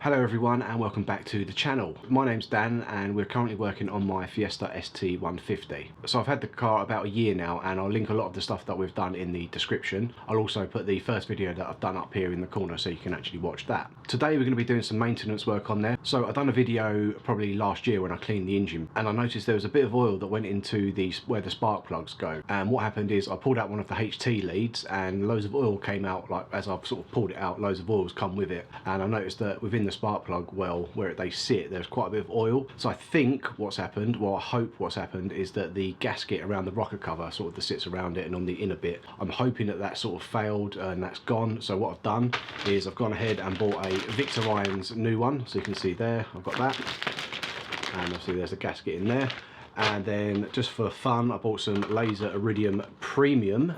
Hello everyone and welcome back to the channel. My name's Dan and we're currently working on my Fiesta ST150. So I've had the car about a year now and I'll link a lot of the stuff that we've done in the description. I'll also put the first video that I've done up here in the corner so you can actually watch that. Today we're going to be doing some maintenance work on there. So I've done a video probably last year when I cleaned the engine and I noticed there was a bit of oil that went into where the spark plugs go. And what happened is I pulled out one of the HT leads and loads of oil came out. Like as I've sort of pulled it out, loads of oil's come with it, and I noticed that within the spark plug well where they sit there's quite a bit of oil. So I think what's happened, well I hope what's happened, is that the gasket around the rocker cover sort of that sits around it and on the inner bit, I'm hoping that that sort of failed and that's gone. So what I've done is I've gone ahead and bought a Victor Irons new one, so you can see there I've got that, and obviously there's a gasket in there. And then just for fun I bought some Laser Iridium Premium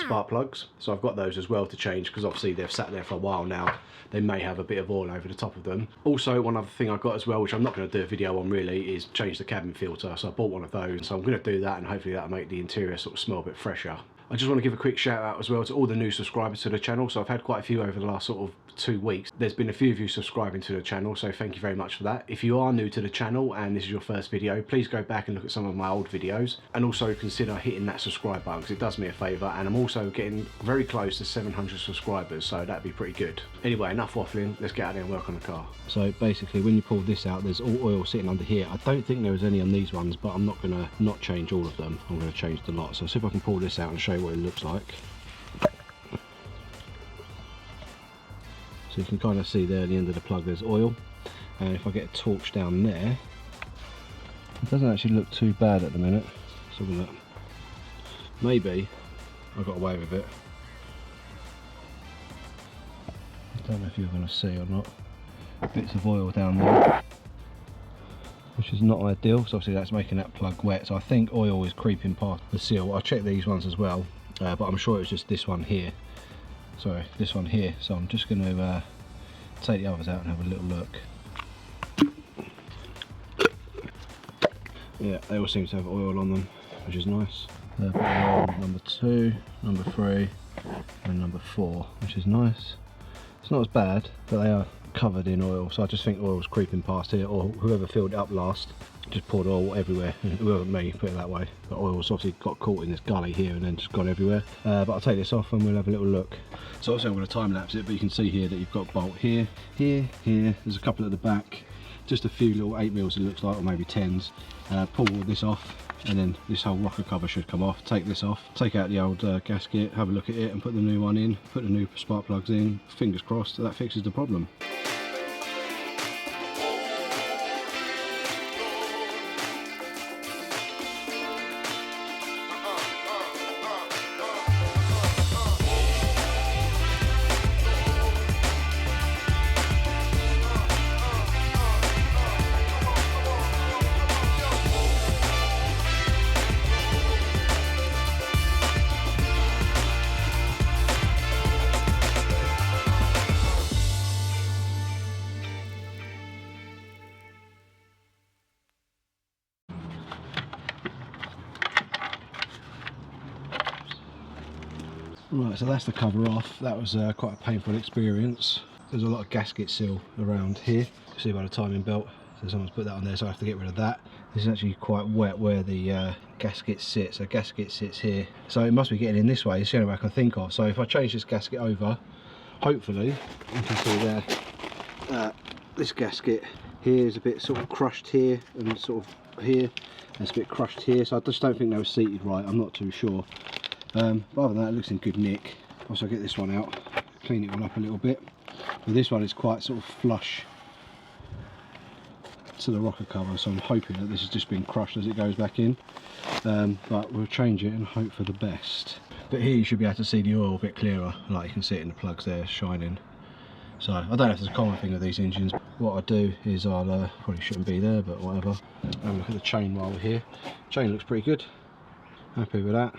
spark plugs, so I've got those as well to change because obviously they've sat there for a while now. They may have a bit of oil over the top of them. Also, one other thing I got as well, which I'm not going to do a video on really, is change the cabin filter. So I bought one of those, so I'm going to do that and hopefully that'll make the interior sort of smell a bit fresher. I just want to give a quick shout out as well to all the new subscribers to the channel. So I've had quite a few over the last sort of 2 weeks. There's been a few of you subscribing to the channel, so thank you very much for that. If you are new to the channel and this is your first video, please go back and look at some of my old videos and also consider hitting that subscribe button because it does me a favour, and I'm also getting very close to 700 subscribers, so that'd be pretty good. Anyway, enough waffling, let's get out there and work on the car. So basically when you pull this out there's all oil sitting under here. I don't think there was any on these ones, but I'm not going to not change all of them. I'm going to change the lot. So see if I can pull this out and show you what it looks like. So you can kind of see there at the end of the plug there's oil, and if I get a torch down there, it doesn't actually look too bad at the minute. So maybe I got away with it. I don't know if you're going to see or not. Bits of oil down there, which is not ideal, so obviously that's making that plug wet. So I think oil is creeping past the seal. I'll check these ones as well, but I'm sure it was just this one here. Sorry, this one here. So I'm just going to take the others out and have a little look. Yeah, they all seem to have oil on them, which is nice. Number 2, number 3 and number 4, which is nice. It's not as bad, but they are covered in oil, so I just think oil was creeping past here, or whoever filled it up last just poured oil everywhere. It wasn't me, put it that way, but oil's obviously got caught in this gully here and then just gone everywhere. But I'll take this off and we'll have a little look. So obviously I'm going to time lapse it, but you can see here that you've got bolt here, here, here, there's a couple at the back, just a few little 8mm it looks like, or maybe 10s. Pull all this off and then this whole rocker cover should come off. Take this off, take out the old gasket, have a look at it and put the new one in, put the new spark plugs in. Fingers crossed that fixes the problem. Right, so that's the cover off. That was quite a painful experience. There's a lot of gasket seal around here. You see by the timing belt, so someone's put that on there, so I have to get rid of that. This is actually quite wet where the gasket sits. So gasket sits here, so it must be getting in this way. It's the only way I can think of. So if I change this gasket over, hopefully you can see there, this gasket here is a bit sort of crushed here and sort of here, and it's a bit crushed here, so I just don't think they were seated right. I'm not too sure. But other than that, it looks in good nick. Also, get this one out, clean it all up a little bit. But this one is quite sort of flush to the rocker cover, so I'm hoping that this has just been crushed as it goes back in. But we'll change it and hope for the best. But here you should be able to see the oil a bit clearer, like you can see it in the plugs there shining. So I don't know if it's a common thing with these engines. What I do is I'll probably shouldn't be there, but whatever. Have a look at the chain while we're here. Chain looks pretty good. Happy with that.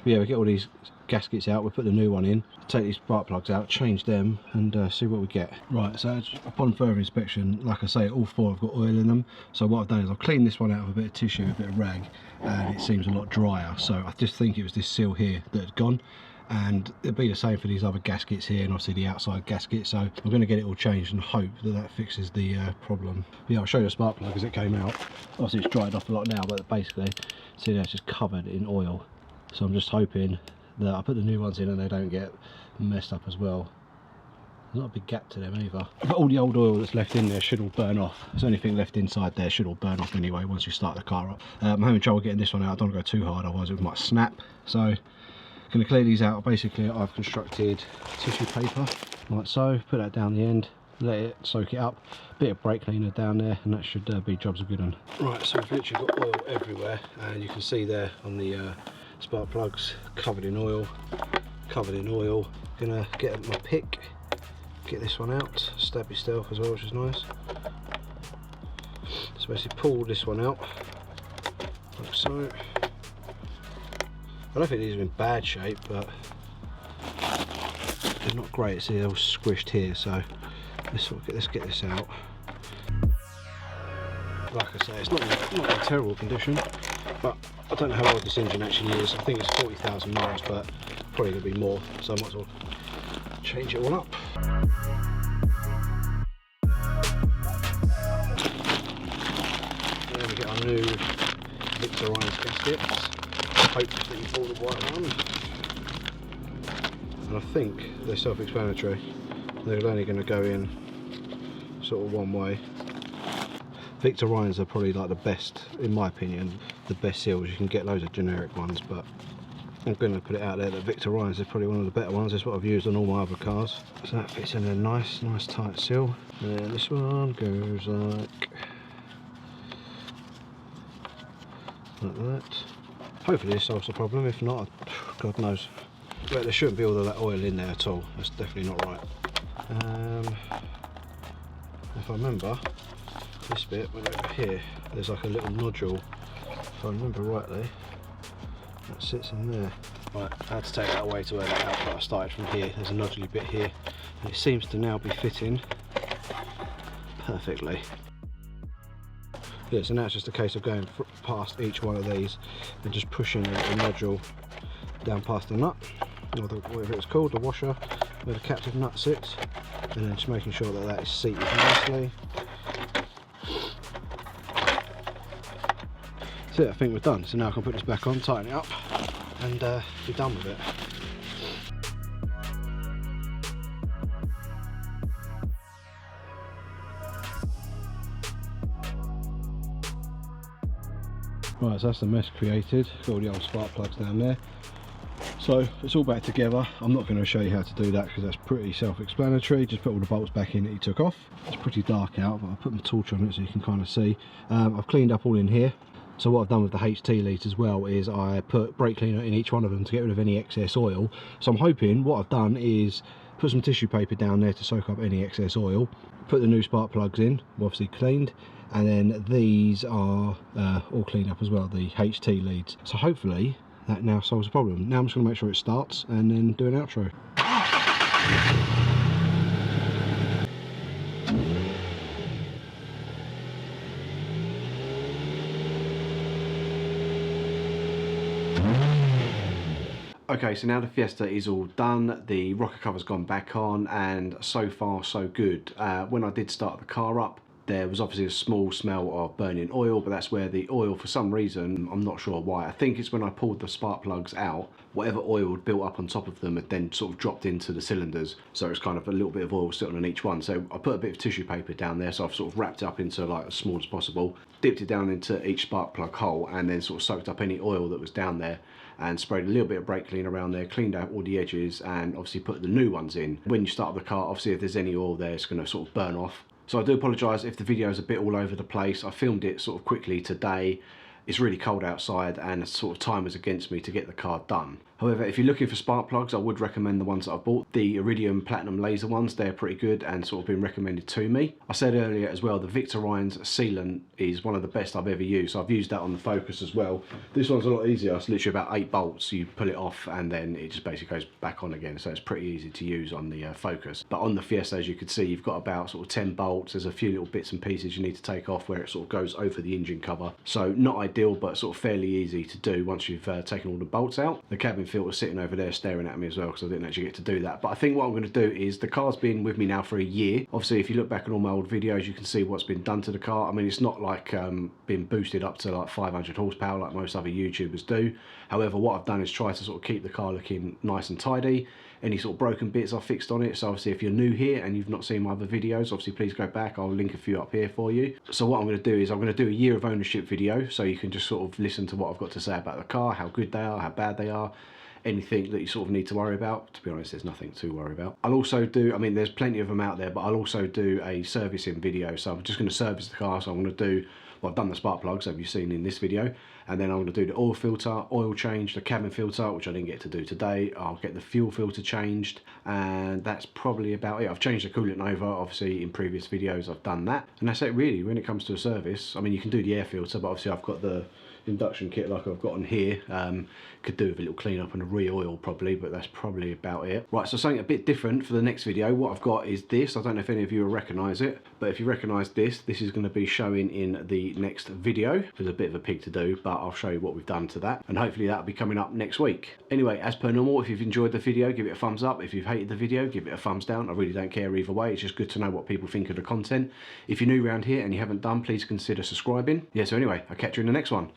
But yeah, we get all these gaskets out, we'll put the new one in, take these spark plugs out, change them and see what we get. Right, so upon further inspection, like I say, all 4 have got oil in them. So what I've done is I've cleaned this one out with a bit of tissue, a bit of rag, and it seems a lot drier. So I just think it was this seal here that had gone. and it'll be the same for these other gaskets here, and obviously the outside gasket. So I'm going to get it all changed and hope that that fixes the problem. But yeah, I'll show you the spark plug as it came out. Obviously it's dried off a lot now, but basically see there, it's just covered in oil. So I'm just hoping that I put the new ones in and they don't get messed up as well. There's not a big gap to them either. But all the old oil that's left in there should all burn off. There's anything left inside there should all burn off anyway once you start the car up. I'm having trouble getting this one out. I don't want to go too hard, otherwise it might snap. So I'm going to clear these out. Basically I've constructed tissue paper like so, put that down the end, let it soak it up, bit of brake cleaner down there, and that should be jobs are good on. Right, so we've literally got oil everywhere, and you can see there on the spark plugs covered in oil, Gonna get my pick, get this one out, stabby stealth as well, which is nice. So basically pull this one out like so. I don't think these are in bad shape, but they're not great. See, they're all squished here, so let's get this out. Like I say, it's not in a terrible condition, but I don't know how old this engine actually is. I think it's 40,000 miles, but probably going to be more, so I might as well change it all up. There we get our new Victor Ryan's gaskets. Hopefully you bought the white one. And I think they're self-explanatory. They're only going to go in sort of one way. Victor Ryan's are probably like the best, in my opinion, the best seals. You can get loads of generic ones, but I'm going to put it out there that Victor Ryan's is probably one of the better ones. That's what I've used on all my other cars. So that fits in a nice tight seal. And this one goes like that. Hopefully this solves the problem. If not, God knows. But there shouldn't be all of that oil in there at all. That's definitely not right. If I remember, this bit went over here. There's like a little nodule, if I remember rightly, that sits in there. Right, I had to take that away to where that output I started from here. There's a noduly bit here, and it seems to now be fitting perfectly. Yeah, so now it's just a case of going past each one of these and just pushing a nodule down past the nut, or whatever it's called, the washer, where the captive nut sits, and then just making sure that that is seated nicely. That's it, I think we're done. So now I can put this back on, tighten it up, and be done with it. Right, so that's the mess created. Got all the old spark plugs down there. So it's all back together. I'm not going to show you how to do that because that's pretty self-explanatory. Just put all the bolts back in that you took off. It's pretty dark out, but I'll put my torch on it so you can kind of see. I've cleaned up all in here. So what I've done with the HT leads as well is I put brake cleaner in each one of them to get rid of any excess oil. So I'm hoping what I've done is put some tissue paper down there to soak up any excess oil. Put the new spark plugs in, obviously cleaned. And then these are all cleaned up as well, the HT leads. So hopefully that now solves the problem. Now I'm just going to make sure it starts and then do an outro. Okay, so now the Fiesta is all done, the rocker cover's gone back on, and so far so good. When I did start the car up, there was obviously a small smell of burning oil, but that's where the oil, for some reason, I'm not sure why, I think it's when I pulled the spark plugs out, whatever oil had built up on top of them had then sort of dropped into the cylinders, so it's kind of a little bit of oil sitting on each one. So I put a bit of tissue paper down there, so I've sort of wrapped it up into like as small as possible, dipped it down into each spark plug hole, and then sort of soaked up any oil that was down there, and sprayed a little bit of brake cleaner around there, cleaned out all the edges, and obviously put the new ones in. When you start the car, obviously if there's any oil there, it's going to sort of burn off. So I do apologise if the video is a bit all over the place. I filmed it sort of quickly today. It's really cold outside and sort of time is against me to get the car done. However, if you're looking for spark plugs, I would recommend the ones that I've bought. The Iridium Platinum laser ones, they're pretty good and sort of been recommended to me. I said earlier as well, the Victor Ryan's sealant is one of the best I've ever used. So I've used that on the Focus as well. This one's a lot easier. It's literally about 8 bolts. You pull it off and then it just basically goes back on again. So it's pretty easy to use on the Focus. But on the Fiesta, as you can see, you've got about sort of 10 bolts. There's a few little bits and pieces you need to take off where it sort of goes over the engine cover. So not ideal. ideal, but sort of fairly easy to do once you've taken all the bolts out. The cabin filter sitting over there staring at me as well, because I didn't actually get to do that. But I think what I'm going to do is, the car's been with me now for a year. Obviously, if you look back at all my old videos, you can see what's been done to the car. I mean, it's not like been boosted up to like 500 horsepower like most other YouTubers do. However, what I've done is try to sort of keep the car looking nice and tidy. Any sort of broken bits I've fixed on it. So obviously, if you're new here and you've not seen my other videos, obviously please go back. I'll link a few up here for you. So what I'm going to do is I'm going to do a year of ownership video, so you can just sort of listen to what I've got to say about the car, how good they are, how bad they are, anything that you sort of need to worry about. To be honest, there's nothing to worry about. I'll also do, I mean, there's plenty of them out there, but I'll also do a servicing video. So I'm just going to service the car. So I'm going to do, well, I've done the spark plugs, as you've seen in this video, and then I'm going to do the oil filter, oil change, the cabin filter, which I didn't get to do today. I'll get the fuel filter changed, and that's probably about it. I've changed the coolant over, obviously in previous videos I've done that, and that's it really when it comes to a service. I mean, you can do the air filter, but obviously I've got the induction kit like I've got on here. Could do with a little clean up and a re-oil probably, but that's probably about it. Right, so something a bit different for the next video. What I've got is this. I don't know if any of you will recognise it, but if you recognise this, this is going to be showing in the next video. There's a bit of a pig to do, but I'll show you what we've done to that, and hopefully that'll be coming up next week. Anyway, as per normal, if you've enjoyed the video, give it a thumbs up. If you've hated the video, give it a thumbs down. I really don't care either way. It's just good to know what people think of the content. If you're new around here and you haven't done, please consider subscribing. Yeah, so anyway, I'll catch you in the next one.